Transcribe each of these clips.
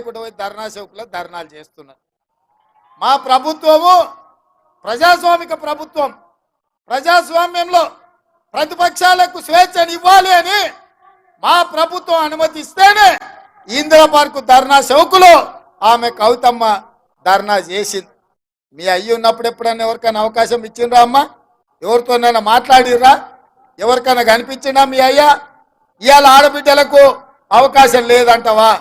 లేకుండా పోయి ధర్నా చౌక్లో ధర్నాలు చేస్తున్నారు. మా ప్రభుత్వము ప్రజాస్వామిక ప్రభుత్వం. ప్రజాస్వామ్యంలో ప్రతిపక్షాలకు స్వేచ్ఛను ఇవ్వాలి అని మా ప్రభుత్వం అనుమతిస్తేనే ఇందిరా పార్కు ధర్నా చౌకులో ఆమె కవితమ్మ ధర్నా చేసింది. మీ అయ్యి ఉన్నప్పుడు ఎప్పుడైనా ఎవరికైనా అవకాశం ఇచ్చిండ్రా అమ్మ? ఎవరితోనైనా మాట్లాడిర్రా? ఎవరికైనా కనిపించినా మీ అయ్యా? ఇవాళ ఆడబిడ్డలకు అవకాశం లేదంటవా?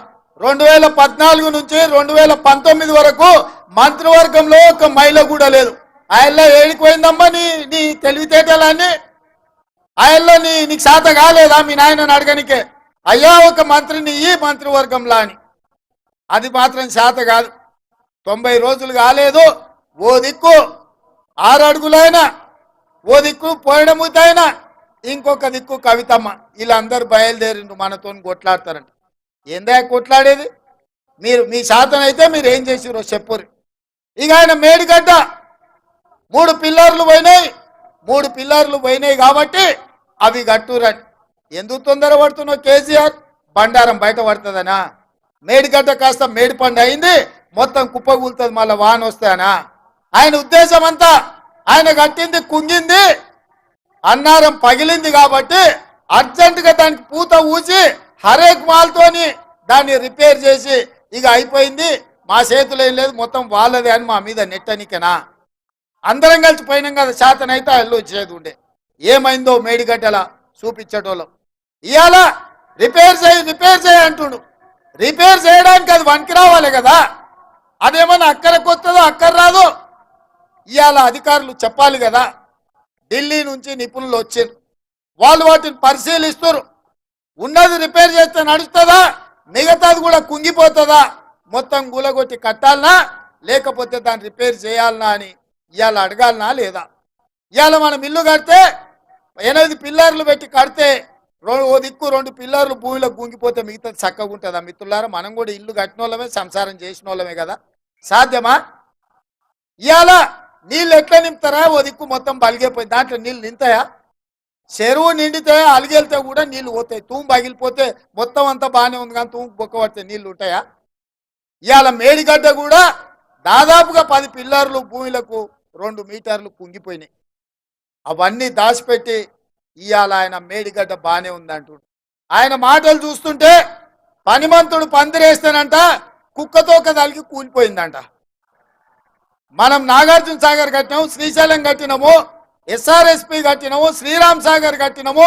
2014 నుంచి 2019 వరకు మంత్రివర్గంలో ఒక మహిళ కూడా లేదు. ఆయనలో ఏడిపోయిందమ్మా నీ తెలివితేటలన్నీ? ఆయనలో నీకు శాత కాలేదా మీ నాయనని అడగనికే? అయ్యా ఒక మంత్రిని ఈ మంత్రివర్గంలో అని. అది మాత్రం శాత కాదు. 90 రోజులు కాలేదు. ఓ దిక్కు 6 అడుగులైనా, ఓ దిక్కు పోయడముతైనా, ఇంకొక దిక్కు కవితమ్మ. వీళ్ళందరూ బయలుదేరిండు మనతో కొట్లాడతారంట. ఏందా కొట్లాడేది? మీ శాతం అయితే మీరు ఏం చేసిరో చెప్పురు. ఇక ఆయన మేడిగడ్డ 3 పిల్లర్లు పోయినాయి. 3 పిల్లర్లు పోయినాయి కాబట్టి అవి కట్టురని. ఎందుకు తొందర పడుతున్నావు కేసీఆర్? బండారం బయట పడుతుందనా? మేడిగడ్డ కాస్త మేడిపండు అయింది, మొత్తం కుప్పగూలుతుంది, మళ్ళీ వాన వస్తాయనా? ఆయన ఉద్దేశం అంతా ఆయన కట్టింది కుంగింది, అన్నారం పగిలింది కాబట్టి అర్జెంటుగా దానికి పూత ఊసి హరేక్ మాల్తోని దాన్ని రిపేర్ చేసి ఇక అయిపోయింది, మా చేతులు ఏం లేదు, మొత్తం వాళ్ళదే అని మా మీద నెట్టనికనా? అందరం కలిసి పోయినాం కదా, శాతనైతే అల్లు వచ్చేది ఉండే. ఏమైందో మేడిగడ్డలా చూపించటోళ్ళం. ఇవాళ రిపేర్ చేయి అంటుండు. రిపేర్ చేయడానికి అది వనికి రావాలి కదా. అదేమన్నా అక్కడికి వస్తుందో అక్కర రాదు. ఇవాళ అధికారులు చెప్పాలి కదా. ఢిల్లీ నుంచి నిపుణులు వచ్చారు, వాళ్ళు వాటిని పరిశీలిస్తారు. ఉన్నది రిపేర్ చేస్తే నడుస్తుందా, మిగతాది కూడా కుంగిపోతుందా, మొత్తం గులగొట్టి కట్టాలనా లేకపోతే దాన్ని రిపేర్ చేయాలనా అని ఇవాళ అడగాలనా లేదా? ఇవాళ మనం ఇల్లు కడితే 8 పిల్లర్లు పెట్టి కడితే ఓ దిక్కు 2 పిల్లర్లు భూమిలో గుంగిపోతే మిగతాది చక్కగా ఉంటుందా? మిత్రులారా, మనం కూడా ఇల్లు కట్టిన వాళ్ళమే, సంసారం చేసిన వాళ్ళమే కదా. సాధ్యమా? ఇవాళ నీళ్ళు ఎట్లా నింపుతారా? ఓ దిక్కు మొత్తం బలిగైపోయింది, దాంట్లో నీళ్ళు నింతాయా? చెరువు నిండితే అలిగెళ్తే కూడా నీళ్ళు పోతాయి. తూము పగిలిపోతే మొత్తం అంతా బాగానే ఉంది కానీ తూము బొక్క పడితే నీళ్ళు ఉంటాయా? ఇవాళ మేడిగడ్డ కూడా దాదాపుగా 10 పిల్లర్లు భూమిలకు 2 మీటర్లు కుంగిపోయినాయి. అవన్నీ దాచిపెట్టి ఇవాళ ఆయన మేడిగడ్డ బాగానే ఉందంటుడు. ఆయన మాటలు చూస్తుంటే పనిమంతుడు పందిరేస్తానంట, కుక్కతోక తలిగి కూలిపోయిందంట. మనం నాగార్జున సాగర్ కట్టినాము, శ్రీశైలం కట్టినాము, ఎస్ఆర్ఎస్పి కట్టినాము, శ్రీరామ్ సాగర్ కట్టినాము.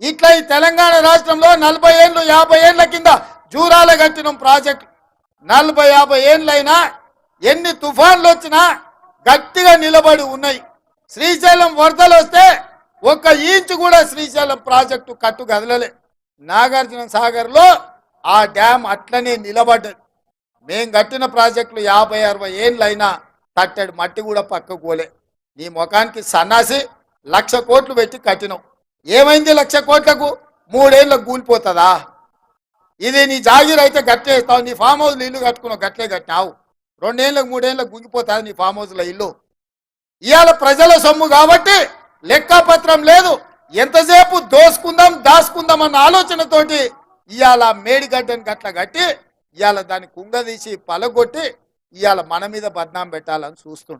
ఇట్లా ఈ తెలంగాణ రాష్ట్రంలో 40 ఏళ్ళు 50 ఏళ్ల కింద జూరాల కట్టినాం ప్రాజెక్టు. 40-50 ఏళ్ళైనా ఎన్ని తుఫాన్లు వచ్చినా గట్టిగా నిలబడి ఉన్నాయి. శ్రీశైలం వరదలు వస్తే 1 ఇంచు కూడా శ్రీశైలం ప్రాజెక్టు కట్టు కదలలే. నాగార్జున సాగర్లో ఆ డ్యామ్ అట్లనే నిలబడ్డది. మేం కట్టిన ప్రాజెక్టులు 50-60 ఏళ్ళైనా కట్టడి మట్టి కూడా పక్కకు పోలే. నీ ముఖానికి సన్నాసి 1,00,000 కోట్లు పెట్టి కట్టినావు. ఏమైంది 1,00,000 కోట్లకు? 3 ఏళ్ళకు కూలిపోతుందా? ఇది నీ జాగీర్ అయితే గట్లే ఇస్తావు. నీ ఫామ్ హౌస్లో ఇల్లు కట్టుకున్నావు, గట్లే కట్టినావు. 2 ఏళ్ళకు 3 ఏళ్ళకు గుంగిపోతుంది నీ ఫామ్ హౌస్లో ఇల్లు. ఇవాళ ప్రజల సొమ్ము కాబట్టి లెక్కపత్రం లేదు. ఎంతసేపు దాచుకుందాం అన్న ఆలోచనతోటి ఇవాళ మేడిగడ్డని గట్ల కట్టి ఇవాళ దాన్ని కుంగదీసి పలగొట్టి ఇవాళ మన మీద బద్నాం పెట్టాలని చూస్తుండు.